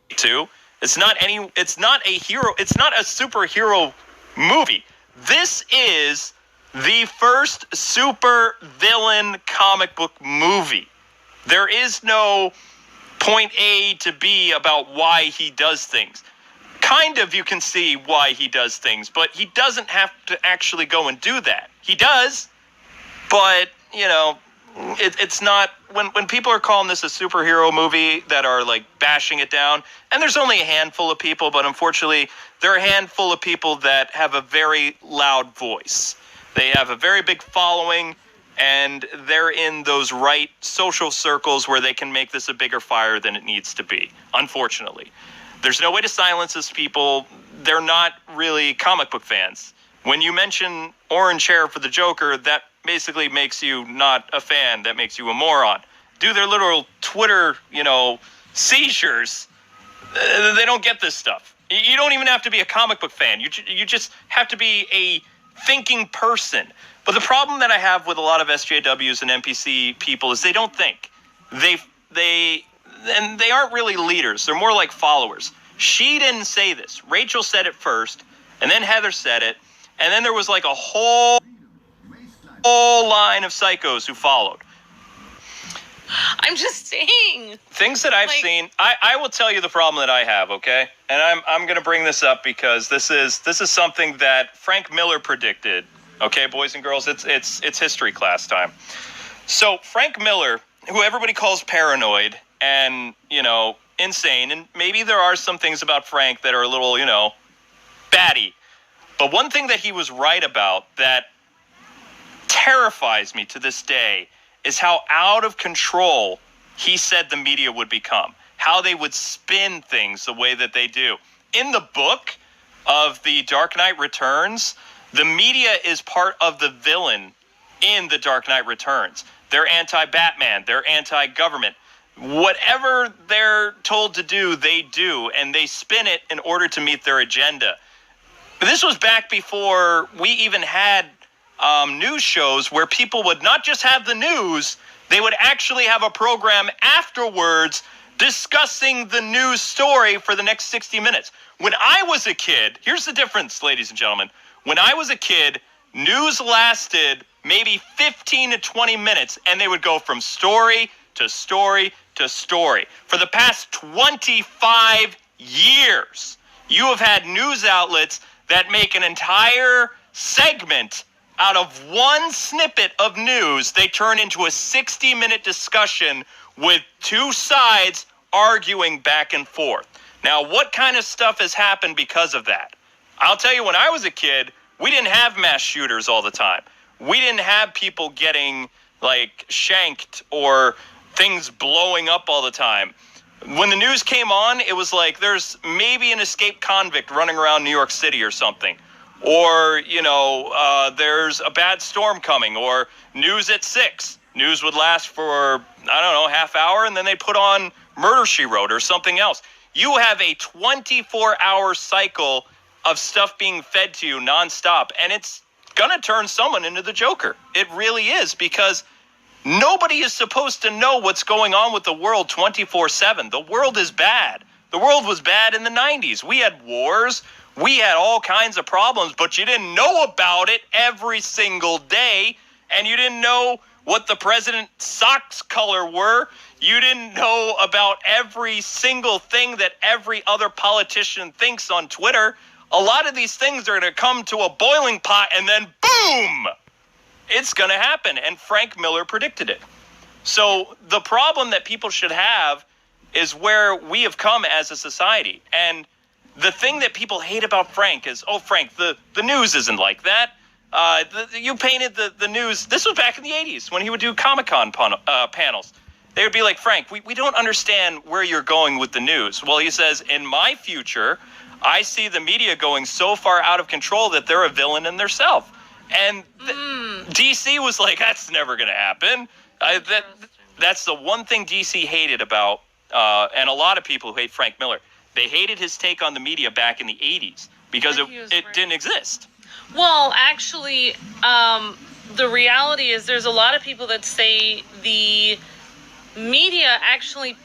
to. It's not a hero. It's not a superhero movie. This is the first super villain comic book movie. There is no point A to B about why he does things. Kind of you can see why he does things, but he doesn't have to actually go and do that. He does, but, you know, it's not, when people are calling this a superhero movie that are like bashing it down, and there's only a handful of people, but unfortunately there are a handful of people that have a very loud voice. They have a very big following, and they're in those right social circles where they can make this a bigger fire than it needs to be, unfortunately. There's no way to silence these people. They're not really comic book fans. When you mention orange hair for the Joker, that basically makes you not a fan. That makes you a moron. Do their literal Twitter, seizures. They don't get this stuff. You don't even have to be a comic book fan. You just have to be a thinking person. But the problem that I have with a lot of SJWs and NPC people is they don't think. They aren't really leaders. They're more like followers. She didn't say this. Rachel said it first, and then Heather said it, and then there was like a whole line of psychos who followed. I'm just saying. Things that I've seen, I will tell you the problem that I have, okay? And I'm going to bring this up because this is something that Frank Miller predicted. Okay, boys and girls, it's history class time. So Frank Miller, who everybody calls paranoid and, insane, and maybe there are some things about Frank that are a little, batty. But one thing that he was right about that terrifies me to this day is how out of control he said the media would become, how they would spin things the way that they do. In the book of The Dark Knight Returns, the media is part of the villain in The Dark Knight Returns. They're anti-Batman. They're anti-government. Whatever they're told to do, they do, and they spin it in order to meet their agenda. But this was back before we even had news shows where people would not just have the news, they would actually have a program afterwards discussing the news story for the next 60 minutes. When I was a kid, here's the difference, ladies and gentlemen. When I was a kid, news lasted maybe 15 to 20 minutes, and they would go from story to story to story. For the past 25 years, you have had news outlets that make an entire segment out of one snippet of news. They turn into a 60-minute discussion with two sides arguing back and forth. Now, what kind of stuff has happened because of that? I'll tell you, when I was a kid, we didn't have mass shooters all the time. We didn't have people getting, shanked or things blowing up all the time. When the news came on, it was like there's maybe an escaped convict running around New York City or something. Or, there's a bad storm coming, or news at 6. News would last for, half hour, and then they put on Murder, She Wrote or something else. You have a 24-hour cycle of stuff being fed to you nonstop, and it's going to turn someone into the Joker. It really is, because nobody is supposed to know what's going on with the world 24/7. The world is bad. The world was bad in the 90s. We had wars. We had all kinds of problems, but you didn't know about it every single day, and you didn't know what the president's socks color were. You didn't know about every single thing that every other politician thinks on Twitter. A lot of these things are going to come to a boiling pot, and then boom, it's going to happen, and Frank Miller predicted it. So the problem that people should have is where we have come as a society, and the thing that people hate about Frank is, Frank, the news isn't like that. You painted the news. This was back in the 80s when he would do Comic-Con panels. They would be like, Frank, we don't understand where you're going with the news. Well, he says, in my future, I see the media going so far out of control that they're a villain in themselves. And DC was like, that's never going to happen. That's the one thing DC hated about, and a lot of people who hate Frank Miller. They hated his take on the media back in the 80s because it didn't exist. Well, actually, the reality is there's a lot of people that say the media actually